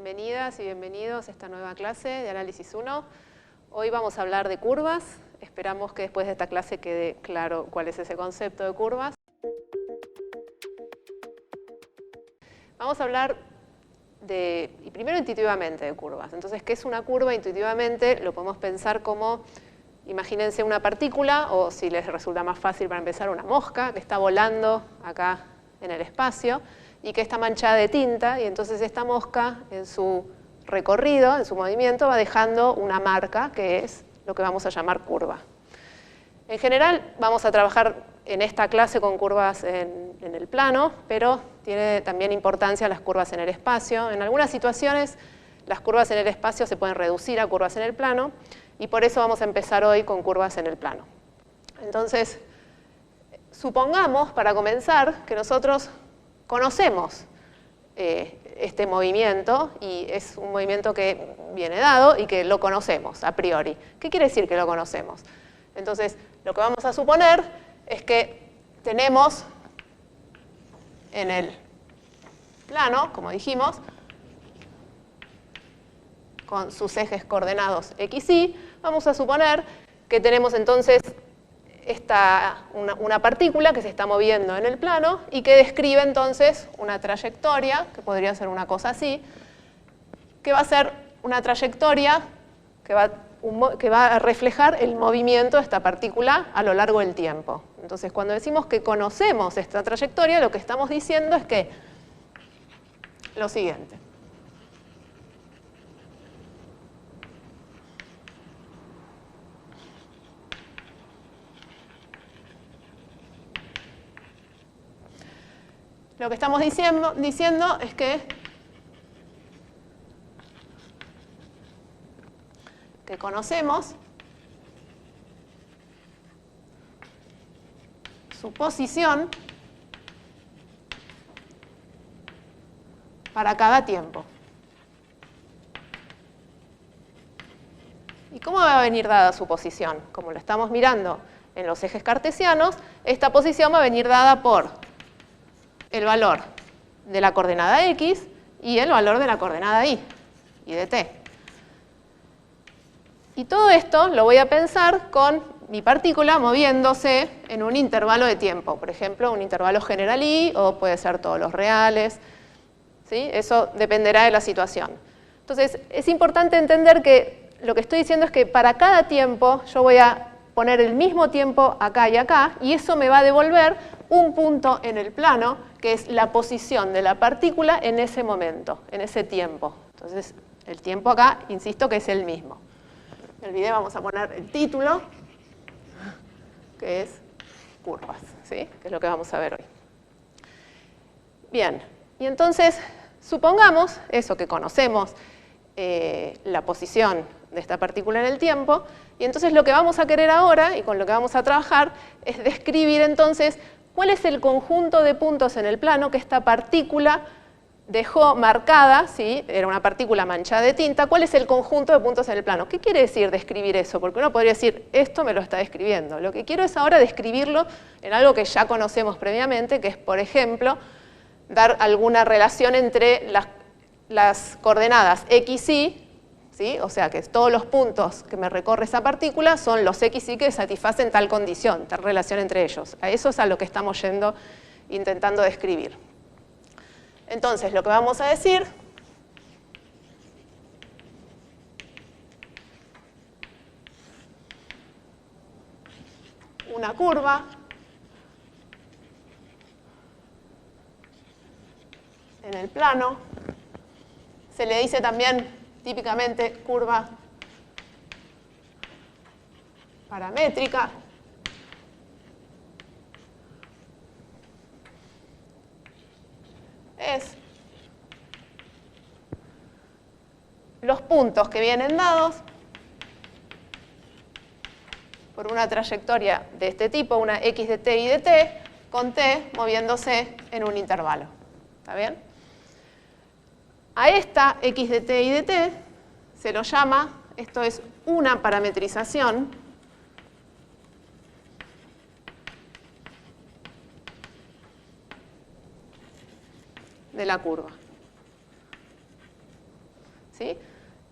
Bienvenidas y bienvenidos a esta nueva clase de Análisis 1. Hoy vamos a hablar de curvas. Esperamos que después de esta clase quede claro cuál es ese concepto de curvas. Vamos a hablar y primero intuitivamente de curvas. Entonces, ¿qué es una curva? Intuitivamente lo podemos pensar como, imagínense una partícula, o si les resulta más fácil para empezar, una mosca que está volando acá en el espacio y que está manchada de tinta, y entonces esta mosca en su recorrido, en su movimiento, va dejando una marca que es lo que vamos a llamar curva. En general vamos a trabajar en esta clase con curvas en el plano, pero tiene también importancia las curvas en el espacio. En algunas situaciones las curvas en el espacio se pueden reducir a curvas en el plano, y por eso vamos a empezar hoy con curvas en el plano. Entonces, supongamos, para comenzar, que nosotros conocemos este movimiento, y es un movimiento que viene dado y que lo conocemos a priori. ¿Qué quiere decir que lo conocemos? Entonces, lo que vamos a suponer es que tenemos en el plano, como dijimos, con sus ejes coordenados x, y, vamos a suponer que tenemos entonces una partícula que se está moviendo en el plano y que describe entonces una trayectoria, que podría ser una cosa así, que va a ser una trayectoria que va a reflejar el movimiento de esta partícula a lo largo del tiempo. Entonces, cuando decimos que conocemos esta trayectoria, lo que estamos diciendo es que lo siguiente. Lo que estamos diciendo es que conocemos su posición para cada tiempo. ¿Y cómo va a venir dada su posición? Como lo estamos mirando en los ejes cartesianos, esta posición va a venir dada por el valor de la coordenada x y el valor de la coordenada y de t. Y todo esto lo voy a pensar con mi partícula moviéndose en un intervalo de tiempo. Por ejemplo, un intervalo general y, o puede ser todos los reales, ¿sí? Eso dependerá de la situación. Entonces, es importante entender que lo que estoy diciendo es que para cada tiempo yo voy a poner el mismo tiempo acá y acá, y eso me va a devolver un punto en el plano, que es la posición de la partícula en ese momento, en ese tiempo. Entonces, el tiempo acá, insisto, que es el mismo. En el video vamos a poner el título, que es curvas, ¿sí? Que es lo que vamos a ver hoy. Bien, y entonces supongamos eso, que conocemos la posición de esta partícula en el tiempo, y entonces lo que vamos a querer ahora, y con lo que vamos a trabajar, es describir entonces cuál es el conjunto de puntos en el plano que esta partícula dejó marcada, ¿sí? Era una partícula manchada de tinta. ¿Cuál es el conjunto de puntos en el plano? ¿Qué quiere decir describir eso? Porque uno podría decir, esto me lo está describiendo. Lo que quiero es ahora describirlo en algo que ya conocemos previamente, que es, por ejemplo, dar alguna relación entre las coordenadas x, y, ¿sí? O sea, que todos los puntos que me recorre esa partícula son los x, y que satisfacen tal condición, tal relación entre ellos. A eso es a lo que estamos intentando describir. Entonces, lo que vamos a decir una curva en el plano, se le dice también típicamente curva paramétrica. Es los puntos que vienen dados por una trayectoria de este tipo, una x de t y de t, con t moviéndose en un intervalo. ¿Está bien? A esta x de t y de t se lo llama, esto es una parametrización de la curva. ¿sí?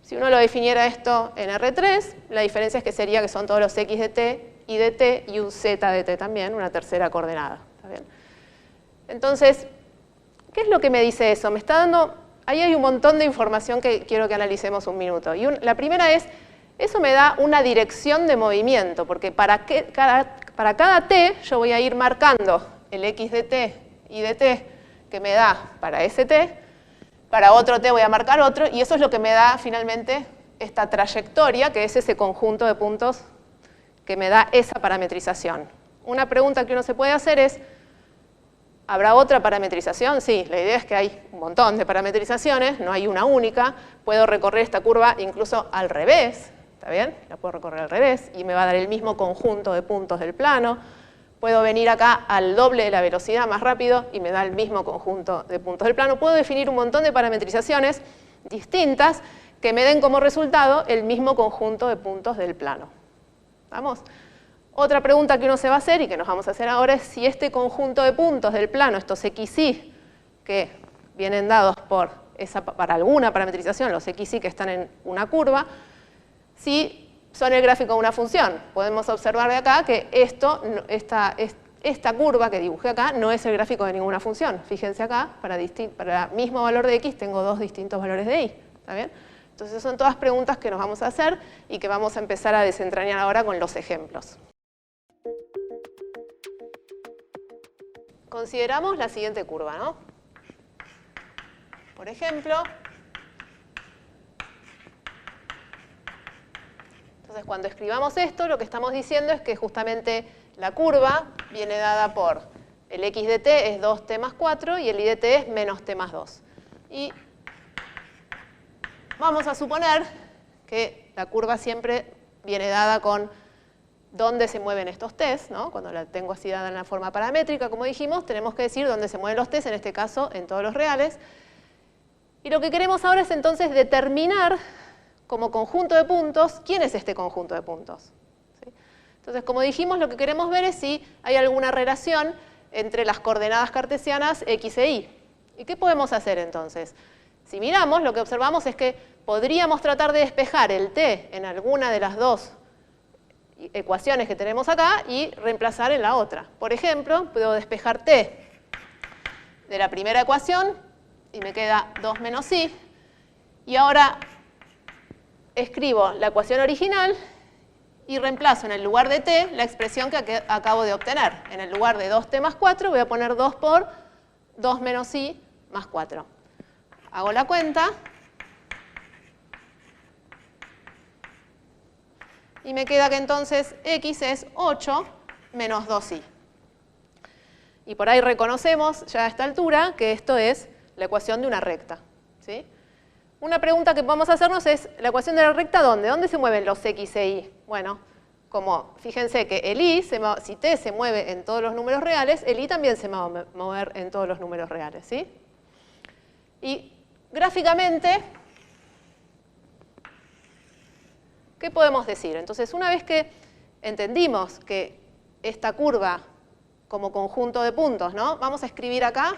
Si uno lo definiera esto en R3, la diferencia es que sería que son todos los x de t y de t y un z de t también, una tercera coordenada. ¿Está bien? Entonces, ¿qué es lo que me dice eso? Me está dando, ahí hay un montón de información que quiero que analicemos un minuto. Y la primera es, eso me da una dirección de movimiento, porque para cada t yo voy a ir marcando el x de t y de t que me da para ese t, para otro t voy a marcar otro, y eso es lo que me da finalmente esta trayectoria, que es ese conjunto de puntos que me da esa parametrización. Una pregunta que uno se puede hacer es, ¿habrá otra parametrización? Sí, la idea es que hay un montón de parametrizaciones, no hay una única. Puedo recorrer esta curva incluso al revés, ¿está bien? La puedo recorrer al revés y me va a dar el mismo conjunto de puntos del plano. Puedo venir acá al doble de la velocidad más rápido y me da el mismo conjunto de puntos del plano. Puedo definir un montón de parametrizaciones distintas que me den como resultado el mismo conjunto de puntos del plano. ¿Vamos? Otra pregunta que uno se va a hacer y que nos vamos a hacer ahora es si este conjunto de puntos del plano, estos xy, que vienen dados para alguna parametrización, los xy que están en una curva, si son el gráfico de una función. Podemos observar de acá que esta curva que dibujé acá no es el gráfico de ninguna función. Fíjense acá, para el mismo valor de x tengo dos distintos valores de y. ¿Está bien? Entonces son todas preguntas que nos vamos a hacer y que vamos a empezar a desentrañar ahora con los ejemplos. Consideramos la siguiente curva, ¿no? Por ejemplo, entonces cuando escribamos esto, lo que estamos diciendo es que justamente la curva viene dada por el x de t es 2t más 4 y el y de t es menos t más 2. Y vamos a suponer que la curva siempre viene dada con dónde se mueven estos t's, ¿no? Cuando la tengo así dada en la forma paramétrica, como dijimos, tenemos que decir dónde se mueven los t's, en este caso en todos los reales. Y lo que queremos ahora es entonces determinar como conjunto de puntos, ¿quién es este conjunto de puntos? ¿Sí? Entonces, como dijimos, lo que queremos ver es si hay alguna relación entre las coordenadas cartesianas x e y. ¿Y qué podemos hacer entonces? Si miramos, lo que observamos es que podríamos tratar de despejar el t en alguna de las dos ecuaciones que tenemos acá y reemplazar en la otra. Por ejemplo, puedo despejar t de la primera ecuación y me queda 2 menos i. Y ahora escribo la ecuación original y reemplazo en el lugar de t la expresión que acabo de obtener. En el lugar de 2t más 4 voy a poner 2 por 2 menos i más 4. Hago la cuenta. Y me queda que entonces x es 8 menos 2i. Y por ahí reconocemos ya a esta altura que esto es la ecuación de una recta. ¿Sí? Una pregunta que podemos hacernos es, ¿la ecuación de la recta dónde? ¿Dónde se mueven los x e y? Bueno, como fíjense que el y, si t se mueve en todos los números reales, el y también se va a mover en todos los números reales. ¿Sí? Y gráficamente, ¿qué podemos decir? Entonces, una vez que entendimos que esta curva como conjunto de puntos, ¿no? Vamos a escribir acá,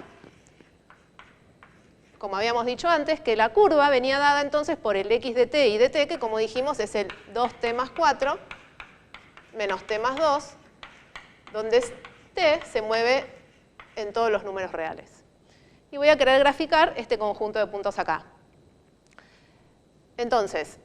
como habíamos dicho antes, que la curva venía dada entonces por el x de t y de t, que como dijimos es el 2t más 4 menos t más 2, donde t se mueve en todos los números reales. Y voy a querer graficar este conjunto de puntos acá. Entonces,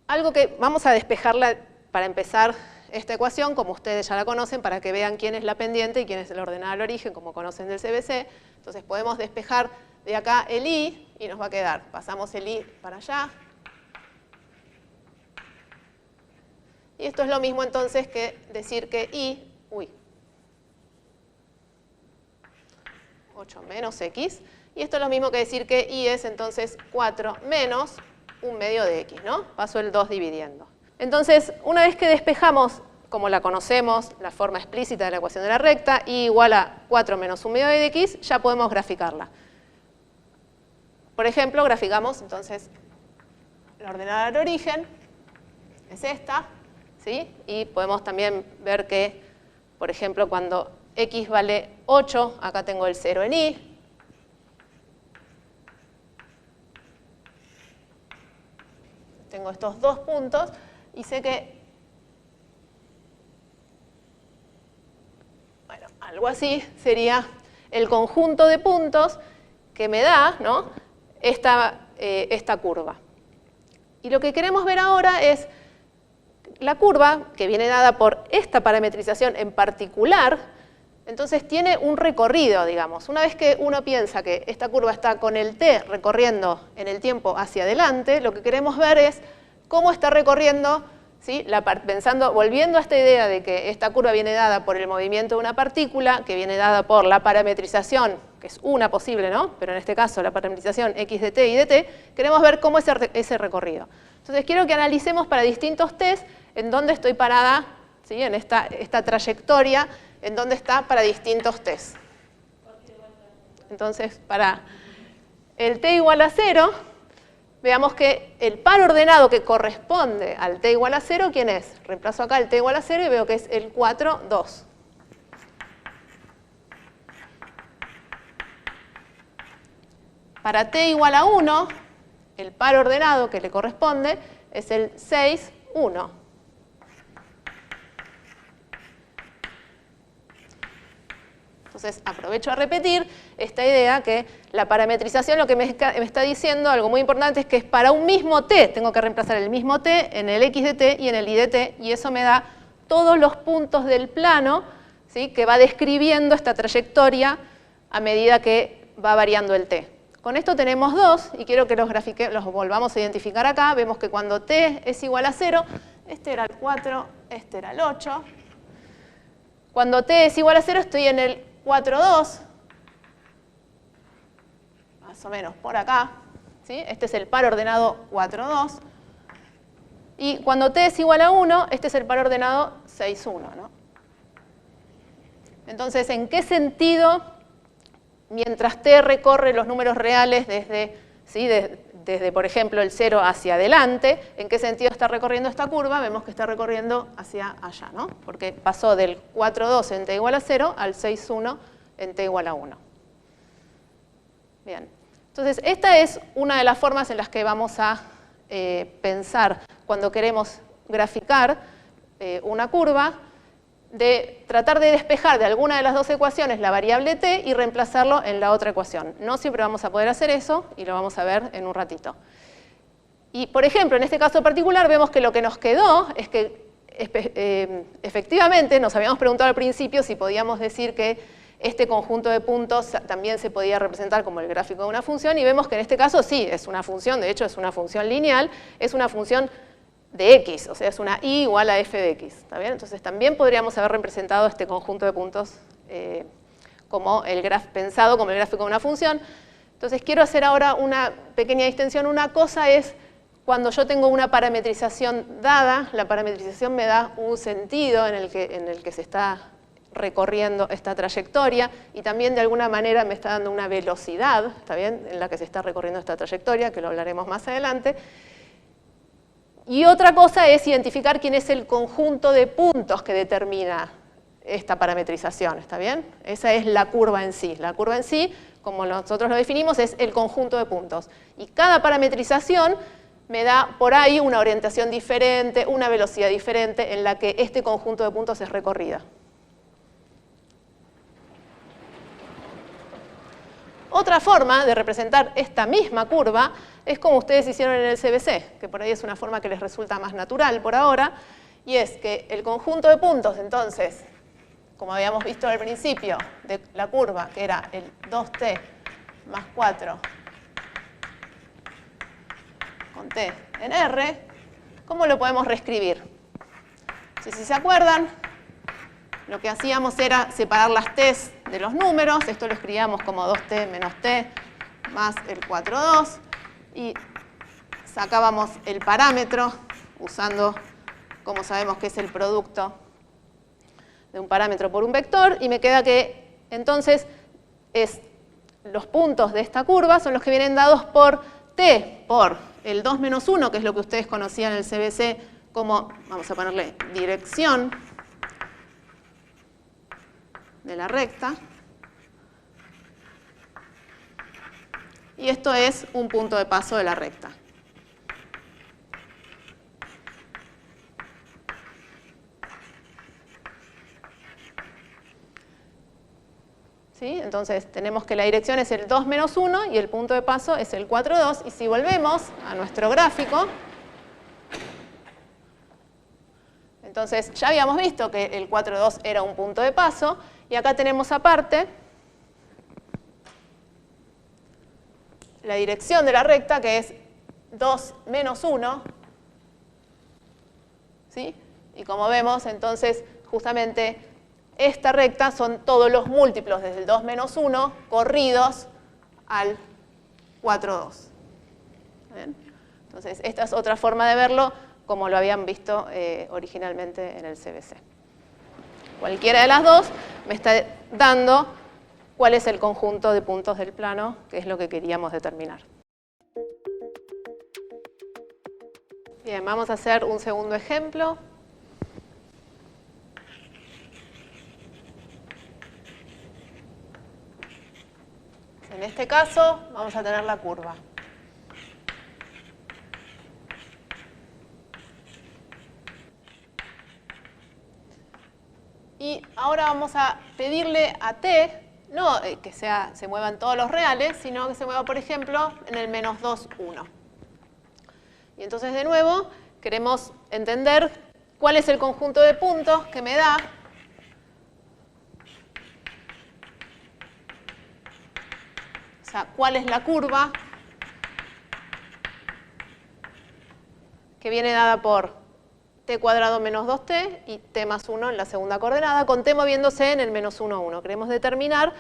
algo que vamos a despejarla para empezar esta ecuación, como ustedes ya la conocen, para que vean quién es la pendiente y quién es la ordenada al origen, como conocen del CBC. Entonces podemos despejar de acá el y nos va a quedar, pasamos el y para allá. Y esto es lo mismo entonces que decir que y, 8 menos x, y esto es lo mismo que decir que y es entonces 4 menos 1 medio de x, ¿no? Paso el 2 dividiendo. Entonces, una vez que despejamos, como la conocemos, la forma explícita de la ecuación de la recta, y igual a 4 menos 1 medio de x, ya podemos graficarla. Por ejemplo, graficamos entonces la ordenada al origen, es esta, ¿sí? Y podemos también ver que, por ejemplo, cuando x vale 8, acá tengo el 0 en y. Tengo estos dos puntos y sé que, bueno, algo así sería el conjunto de puntos que me da, ¿no?, esta curva. Y lo que queremos ver ahora es la curva que viene dada por esta parametrización en particular. Entonces tiene un recorrido, digamos. Una vez que uno piensa que esta curva está con el t recorriendo en el tiempo hacia adelante, lo que queremos ver es cómo está recorriendo, ¿sí?, volviendo a esta idea de que esta curva viene dada por el movimiento de una partícula, que viene dada por la parametrización, que es una posible, ¿no?, pero en este caso la parametrización x de t y de t, queremos ver cómo es ese recorrido. Entonces quiero que analicemos para distintos t's en dónde estoy parada, ¿sí?, en esta trayectoria, en dónde está para distintos t's. Entonces, para el t igual a 0, veamos que el par ordenado que corresponde al t igual a 0, ¿quién es? Reemplazo acá el t igual a 0 y veo que es el 4, 2. Para t igual a 1, el par ordenado que le corresponde es el 6, 1. Entonces, aprovecho a repetir esta idea que la parametrización lo que me está diciendo, algo muy importante, es que es para un mismo t. Tengo que reemplazar el mismo t en el x de t y en el y de t, y eso me da todos los puntos del plano, ¿sí?, que va describiendo esta trayectoria a medida que va variando el t. Con esto tenemos dos, y quiero que los volvamos a identificar acá. Vemos que cuando t es igual a 0, este era el 4, este era el 8. Cuando t es igual a 0 estoy en el 4, 2, más o menos por acá, ¿sí? Este es el par ordenado 4, 2. Y cuando t es igual a 1, este es el par ordenado 6, 1, ¿no? Entonces, ¿en qué sentido, mientras t recorre los números reales desde, ¿sí?, desde, por ejemplo, el 0 hacia adelante, en qué sentido está recorriendo esta curva? Vemos que está recorriendo hacia allá, ¿no? Porque pasó del 4, 2 en t igual a 0 al 6, 1 en t igual a 1. Bien. Entonces, esta es una de las formas en las que vamos a pensar cuando queremos graficar una curva, de tratar de despejar de alguna de las dos ecuaciones la variable t y reemplazarlo en la otra ecuación. No siempre vamos a poder hacer eso y lo vamos a ver en un ratito. Y, por ejemplo, en este caso particular vemos que lo que nos quedó es que efectivamente nos habíamos preguntado al principio si podíamos decir que este conjunto de puntos también se podía representar como el gráfico de una función, y vemos que en este caso sí, es una función, de hecho es una función lineal, es una función de x, o sea, es una y igual a f de x, ¿está bien? Entonces también podríamos haber representado este conjunto de puntos pensado como el gráfico de una función. Entonces quiero hacer ahora una pequeña distinción. Una cosa es cuando yo tengo una parametrización dada, la parametrización me da un sentido en el que se está recorriendo esta trayectoria, y también de alguna manera me está dando una velocidad, ¿está bien?, en la que se está recorriendo esta trayectoria, que lo hablaremos más adelante. Y otra cosa es identificar quién es el conjunto de puntos que determina esta parametrización, ¿está bien? Esa es la curva en sí. La curva en sí, como nosotros lo definimos, es el conjunto de puntos. Y cada parametrización me da por ahí una orientación diferente, una velocidad diferente en la que este conjunto de puntos es recorrida. Otra forma de representar esta misma curva es como ustedes hicieron en el CBC, que por ahí es una forma que les resulta más natural por ahora, y es que el conjunto de puntos, entonces, como habíamos visto al principio de la curva, que era el 2t más 4 con t en r, ¿cómo lo podemos reescribir? Si se acuerdan, lo que hacíamos era separar las t's de los números. Esto lo escribíamos como 2t menos t más el 4, 2. Y sacábamos el parámetro usando, como sabemos que es el producto de un parámetro por un vector. Y me queda que entonces los puntos de esta curva son los que vienen dados por t, por el 2 menos 1, que es lo que ustedes conocían en el CBC como, vamos a ponerle, dirección de la recta. Y esto es un punto de paso de la recta. ¿sí? Entonces tenemos que la dirección es el 2, menos 1 y el punto de paso es el 4, 2. Y si volvemos a nuestro gráfico, entonces ya habíamos visto que el 4, 2 era un punto de paso. Y acá tenemos aparte la dirección de la recta, que es 2 menos 1. ¿Sí? Y como vemos, entonces, justamente esta recta son todos los múltiplos desde el 2 menos 1 corridos al 4, 2. ¿Ven? Entonces, esta es otra forma de verlo, como lo habían visto originalmente en el CBC. Cualquiera de las dos me está dando cuál es el conjunto de puntos del plano, que es lo que queríamos determinar. Bien, vamos a hacer un segundo ejemplo. En este caso vamos a tener la curva. Y ahora vamos a pedirle a t, no que se muevan todos los reales, sino que se mueva, por ejemplo, en el menos 2, 1. Y entonces, de nuevo, queremos entender cuál es el conjunto de puntos que me da o sea, cuál es la curva que viene dada por t cuadrado menos 2t y t más 1 en la segunda coordenada, con t moviéndose en el menos 1, 1. Queremos determinar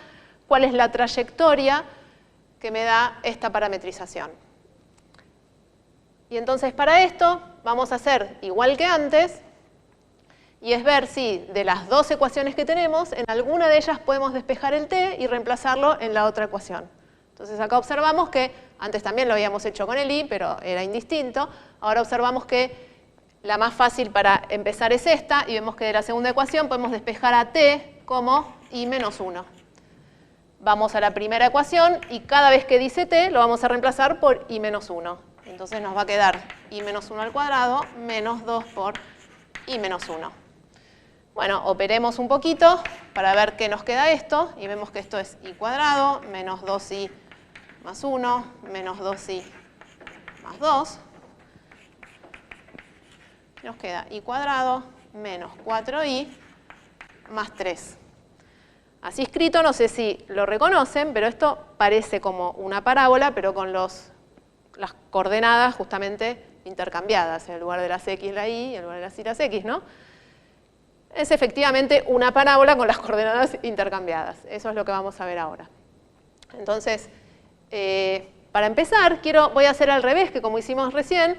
cuál es la trayectoria que me da esta parametrización. Y entonces para esto vamos a hacer igual que antes, y es ver si de las dos ecuaciones que tenemos, en alguna de ellas podemos despejar el t y reemplazarlo en la otra ecuación. Entonces acá observamos que, antes también lo habíamos hecho con el i, pero era indistinto. Ahora observamos que la más fácil para empezar es esta, y vemos que de la segunda ecuación podemos despejar a t como i menos 1. Vamos a la primera ecuación y cada vez que dice t lo vamos a reemplazar por i menos 1. Entonces nos va a quedar i menos 1 al cuadrado menos 2 por i menos 1. Bueno, operemos un poquito para ver qué nos queda esto, y vemos que esto es i cuadrado menos 2i más 1 menos 2i más 2. Nos queda i cuadrado menos 4i más 3. Así escrito, no sé si lo reconocen, pero esto parece como una parábola, pero con las coordenadas justamente intercambiadas. En lugar de las x, la y, en lugar de las y, las x, ¿no? Es efectivamente una parábola con las coordenadas intercambiadas. Eso es lo que vamos a ver ahora. Entonces, para empezar, voy a hacer al revés que como hicimos recién,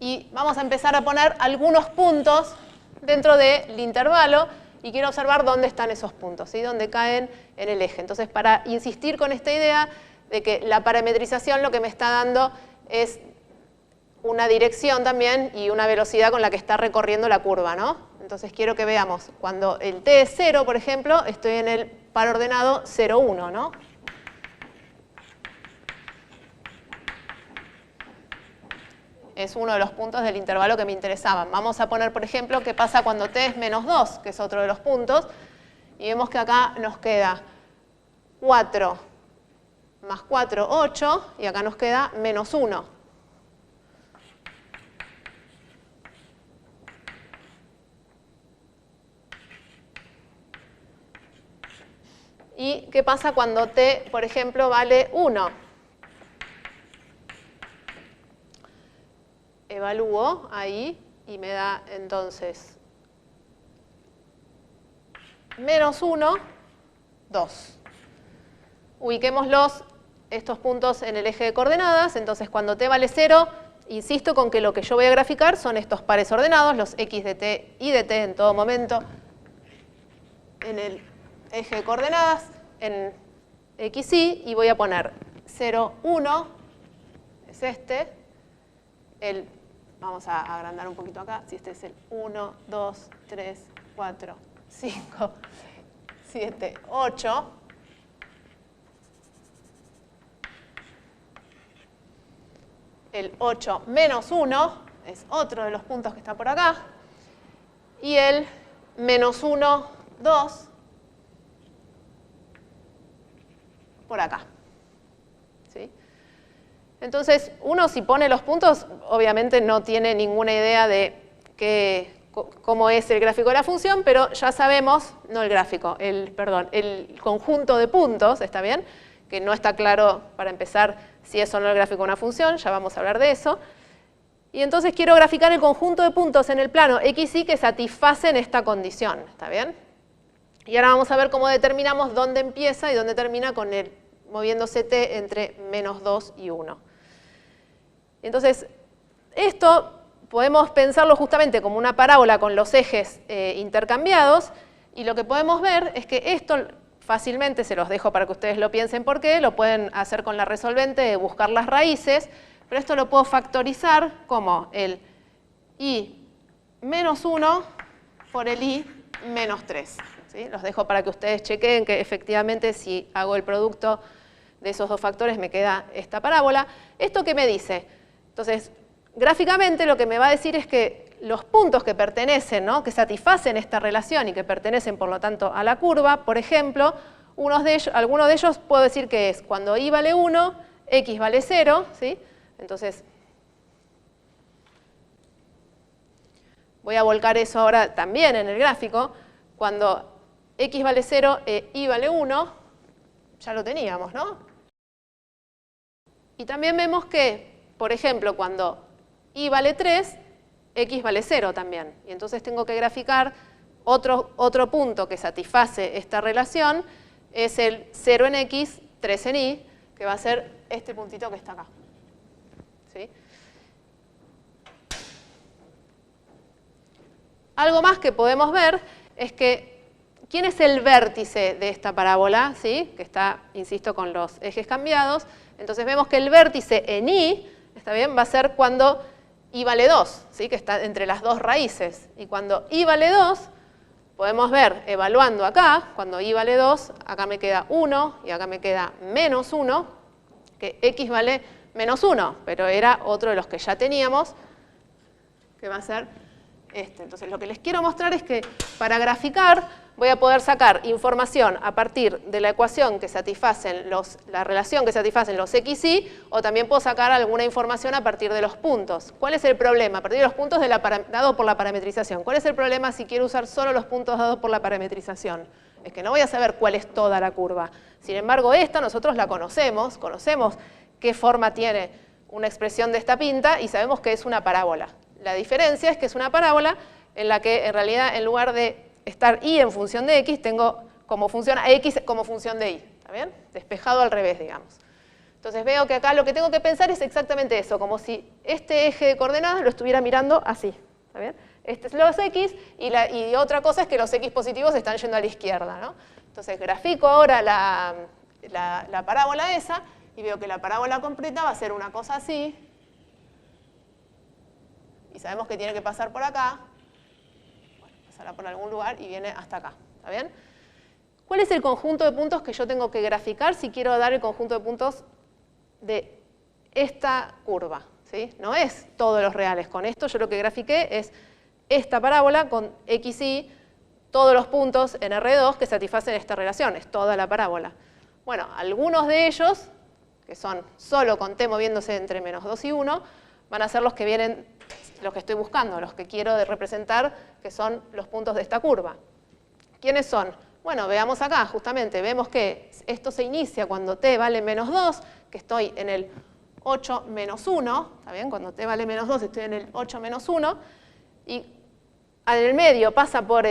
y vamos a empezar a poner algunos puntos dentro del intervalo, y quiero observar dónde están esos puntos, ¿sí? Dónde caen en el eje. Entonces, para insistir con esta idea de que la parametrización lo que me está dando es una dirección también y una velocidad con la que está recorriendo la curva, ¿no? Entonces quiero que veamos, cuando el t es 0, por ejemplo, estoy en el par ordenado 0, 1, ¿no? Es uno de los puntos del intervalo que me interesaban. Vamos a poner, por ejemplo, qué pasa cuando t es menos 2, que es otro de los puntos, y vemos que acá nos queda 4 más 4, 8, y acá nos queda menos 1. ¿Y qué pasa cuando t, por ejemplo, vale 1? Evalúo ahí y me da entonces menos 1, 2. Ubiquémoslos estos puntos en el eje de coordenadas. Entonces cuando t vale 0, insisto con que lo que yo voy a graficar son estos pares ordenados, los x de t y de t en todo momento en el eje de coordenadas, en x, y voy a poner 0, 1, es este, vamos a agrandar un poquito acá, si este es el 1, 2, 3, 4, 5, 7, 8. El 8 menos 1 es otro de los puntos que está por acá. Y el menos 1, 2 por acá. ¿Sí? Entonces, uno si pone los puntos, obviamente no tiene ninguna idea de cómo es el gráfico de la función, pero ya sabemos, no el gráfico, perdón, el conjunto de puntos, ¿está bien? Que no está claro, para empezar, si es o no el gráfico de una función, ya vamos a hablar de eso. Y entonces quiero graficar el conjunto de puntos en el plano x, y que satisfacen esta condición, ¿está bien? Y ahora vamos a ver cómo determinamos dónde empieza y dónde termina con el moviéndose t entre -2 y 1. Entonces, esto podemos pensarlo justamente como una parábola con los ejes intercambiados, y lo que podemos ver es que esto fácilmente, se los dejo para que ustedes lo piensen por qué, lo pueden hacer con la resolvente de buscar las raíces, pero esto lo puedo factorizar como el i menos 1 por el i menos 3. ¿Sí? Los dejo para que ustedes chequeen que efectivamente si hago el producto de esos dos factores me queda esta parábola. ¿Esto qué me dice? Entonces, gráficamente lo que me va a decir es que los puntos que pertenecen, ¿no? que satisfacen esta relación y que pertenecen por lo tanto a la curva, por ejemplo, alguno de ellos puedo decir que es cuando i vale 1, x vale 0, ¿sí? Entonces, voy a volcar eso ahora también en el gráfico. Cuando x vale 0 e y vale 1, ya lo teníamos, ¿no? Y también vemos que, por ejemplo, cuando y vale 3, x vale 0 también. Y entonces tengo que graficar otro punto que satisface esta relación, es el 0 en x, 3 en y, que va a ser este puntito que está acá. ¿Sí? Algo más que podemos ver es que ¿quién es el vértice de esta parábola? ¿Sí? Que está, insisto, con los ejes cambiados. Entonces vemos que el vértice en y, ¿está bien? Va a ser cuando y vale 2, ¿sí? Que está entre las dos raíces. Y cuando y vale 2, podemos ver, evaluando acá, cuando y vale 2, acá me queda 1 y acá me queda menos 1, que x vale menos 1, pero era otro de los que ya teníamos, que va a ser este. Entonces lo que les quiero mostrar es que para graficar voy a poder sacar información a partir de la ecuación que satisfacen la relación que satisfacen los x, y, o también puedo sacar alguna información a partir de los puntos. ¿Cuál es el problema? A partir de los puntos dados por la parametrización. ¿Cuál es el problema si quiero usar solo los puntos dados por la parametrización? Es que no voy a saber cuál es toda la curva. Sin embargo, esta nosotros la conocemos qué forma tiene una expresión de esta pinta y sabemos que es una parábola. La diferencia es que es una parábola en la que en realidad en lugar de estar y en función de x, tengo como función a x como función de y. ¿Está bien? Despejado al revés, digamos. Entonces veo que acá lo que tengo que pensar es exactamente eso, como si este eje de coordenadas lo estuviera mirando así. ¿Está bien? Este es los x y otra cosa es que los x positivos están yendo a la izquierda, ¿no? Entonces grafico ahora la parábola esa y veo que la parábola completa va a ser una cosa así. Y sabemos que tiene que pasar por acá. Bueno, pasará por algún lugar y viene hasta acá. ¿Está bien? ¿Cuál es el conjunto de puntos que yo tengo que graficar si quiero dar el conjunto de puntos de esta curva? ¿Sí? No es todos los reales. Con esto yo lo que grafiqué es esta parábola con x, y, todos los puntos en R2 que satisfacen esta relación. Es toda la parábola. Bueno, algunos de ellos, que son solo con t moviéndose entre -2 y 1, van a ser los que vienen, los que estoy buscando, los que quiero representar, que son los puntos de esta curva. ¿Quiénes son? Bueno, veamos acá, justamente, vemos que esto se inicia cuando t vale -2, que estoy en el 8 menos 1, ¿está bien? Cuando t vale -2 estoy en el 8 menos 1, y en el medio pasa por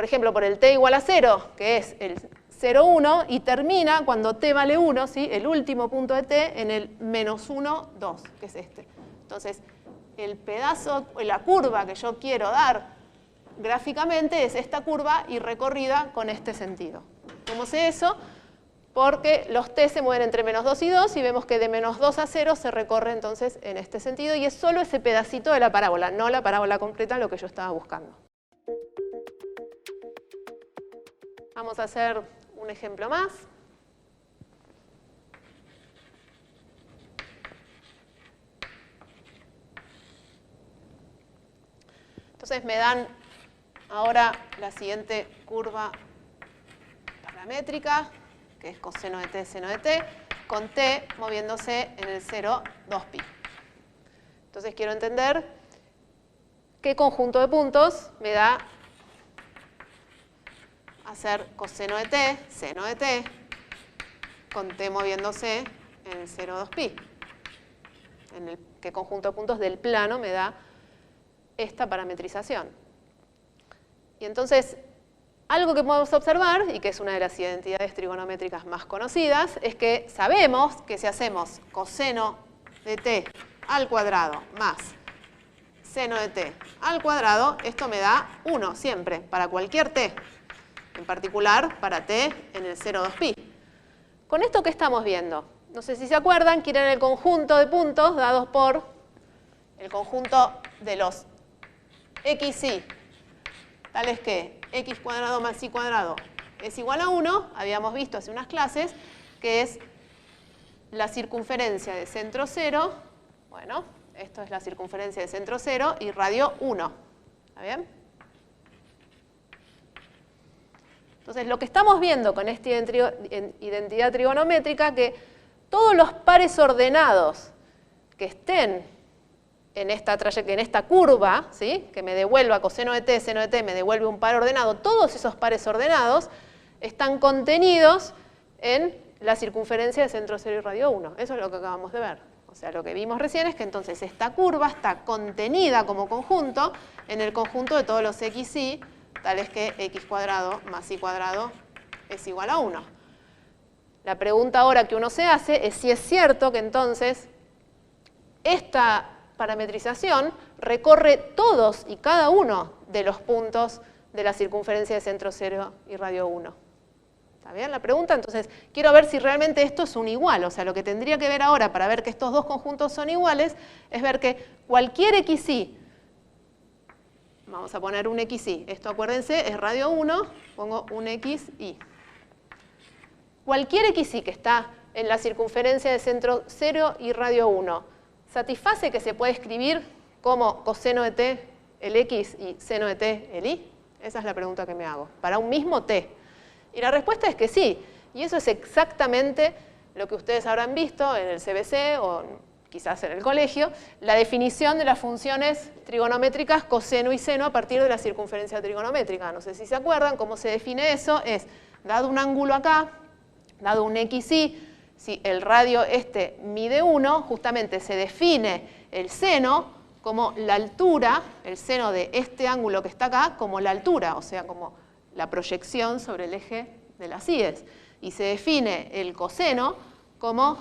ejemplo, por el t igual a 0, que es el 0, 1, y termina cuando t vale 1, ¿sí? El último punto de t en el -1, 2, que es este. Entonces, el pedazo, la curva que yo quiero dar gráficamente es esta curva y recorrida con este sentido. ¿Cómo sé eso? Porque los t se mueven entre -2 y 2 y vemos que de -2 a 0 se recorre entonces en este sentido y es solo ese pedacito de la parábola, no la parábola completa, lo que yo estaba buscando. Vamos a hacer un ejemplo más. Entonces me dan ahora la siguiente curva paramétrica, que es coseno de t, seno de t, con t moviéndose en el 0, 2pi. Entonces quiero entender qué conjunto de puntos me da hacer coseno de t, seno de t, con t moviéndose en el 0, 2pi. ¿Qué conjunto de puntos del plano me da esta parametrización? Y entonces, algo que podemos observar, y que es una de las identidades trigonométricas más conocidas, es que sabemos que si hacemos coseno de t al cuadrado más seno de t al cuadrado, esto me da 1 siempre, para cualquier t, en particular para t en el 0, 2pi. ¿Con esto qué estamos viendo? No sé si se acuerdan, quieren el conjunto de puntos dados por el conjunto de los xy, tales que x cuadrado más y cuadrado es igual a 1, habíamos visto hace unas clases, que es la circunferencia de centro 0, bueno, esto es la circunferencia de centro 0 y radio 1, ¿está bien? Entonces, lo que estamos viendo con esta identidad trigonométrica, que todos los pares ordenados que estén en esta curva, ¿sí?, que me devuelva coseno de t, seno de t, me devuelve un par ordenado, todos esos pares ordenados están contenidos en la circunferencia de centro 0 y radio 1. Eso es lo que acabamos de ver. O sea, lo que vimos recién es que entonces esta curva está contenida como conjunto en el conjunto de todos los xy, tales que x cuadrado más y cuadrado es igual a 1. La pregunta ahora que uno se hace es si es cierto que entonces esta parametrización recorre todos y cada uno de los puntos de la circunferencia de centro 0 y radio 1. ¿Está bien la pregunta? Entonces, quiero ver si realmente esto es un igual. O sea, lo que tendría que ver ahora para ver que estos dos conjuntos son iguales es ver que cualquier xy, vamos a poner un xy, esto acuérdense es radio 1, pongo un xy. Cualquier xy que está en la circunferencia de centro 0 y radio 1, ¿satisface que se puede escribir como coseno de t el x y seno de t el y? Esa es la pregunta que me hago, para un mismo t. Y la respuesta es que sí, y eso es exactamente lo que ustedes habrán visto en el CBC o quizás en el colegio, la definición de las funciones trigonométricas coseno y seno a partir de la circunferencia trigonométrica. No sé si se acuerdan cómo se define eso, es dado un ángulo acá, dado un xy, si el radio este mide 1, justamente se define el seno como la altura, el seno de este ángulo que está acá, como la altura, o sea, como la proyección sobre el eje de las íes. Y se define el coseno como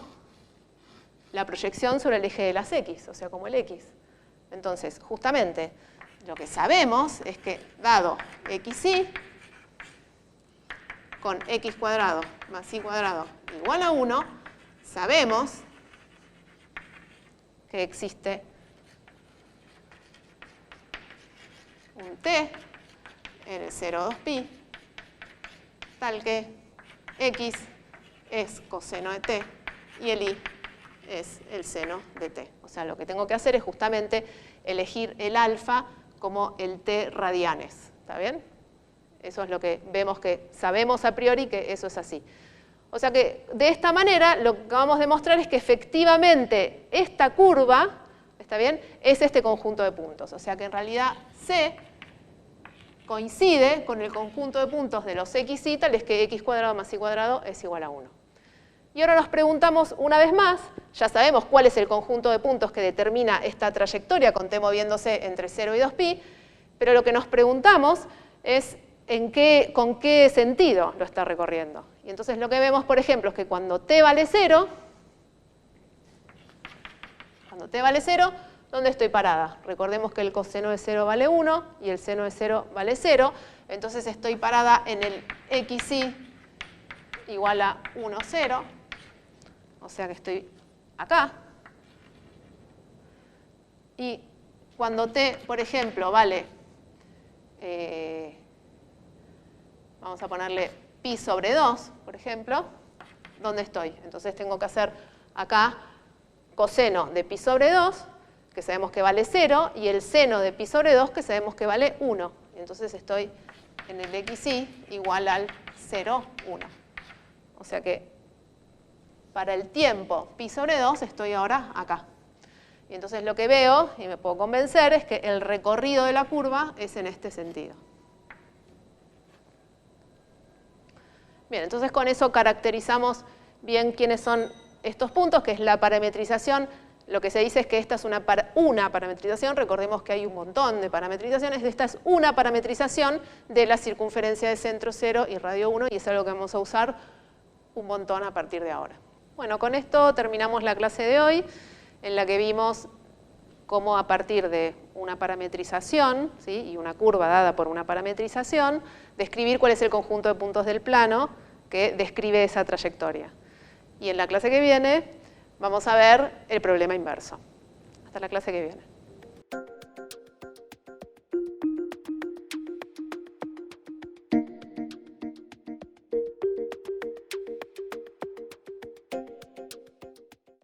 la proyección sobre el eje de las x, o sea, como el x. Entonces, justamente, lo que sabemos es que dado xy con x cuadrado más y cuadrado igual a 1, sabemos que existe un t en el 0, 2pi, tal que x es coseno de t y el y es el seno de t. O sea, lo que tengo que hacer es justamente elegir el alfa como el t radianes. ¿Está bien? Eso es lo que vemos que sabemos a priori que eso es así. O sea que de esta manera lo que vamos a demostrar es que efectivamente esta curva, ¿está bien?, es este conjunto de puntos. O sea que en realidad C coincide con el conjunto de puntos de los xy, tales que x cuadrado más y cuadrado es igual a 1. Y ahora nos preguntamos una vez más, ya sabemos cuál es el conjunto de puntos que determina esta trayectoria con t moviéndose entre 0 y 2pi, pero lo que nos preguntamos es con qué sentido lo está recorriendo. Y entonces lo que vemos, por ejemplo, es que cuando t vale 0, ¿dónde estoy parada? Recordemos que el coseno de 0 vale 1 y el seno de 0 vale 0. Entonces estoy parada en el xy igual a 1, 0. O sea que estoy acá. Y cuando t, por ejemplo, vale, vamos a ponerle pi sobre 2, por ejemplo, ¿dónde estoy? Entonces tengo que hacer acá coseno de pi sobre 2, que sabemos que vale 0, y el seno de pi sobre 2, que sabemos que vale 1. Entonces estoy en el xy igual al 0, 1. O sea que para el tiempo pi sobre 2 estoy ahora acá. Y entonces lo que veo, y me puedo convencer, es que el recorrido de la curva es en este sentido. Bien, entonces con eso caracterizamos bien quiénes son estos puntos, que es la parametrización. Lo que se dice es que esta es una parametrización, recordemos que hay un montón de parametrizaciones, esta es una parametrización de la circunferencia de centro 0 y radio 1, y es algo que vamos a usar un montón a partir de ahora. Bueno, con esto terminamos la clase de hoy, en la que vimos cómo a partir de una parametrización, ¿sí?, y una curva dada por una parametrización, describir cuál es el conjunto de puntos del plano que describe esa trayectoria. Y en la clase que viene vamos a ver el problema inverso. Hasta la clase que viene.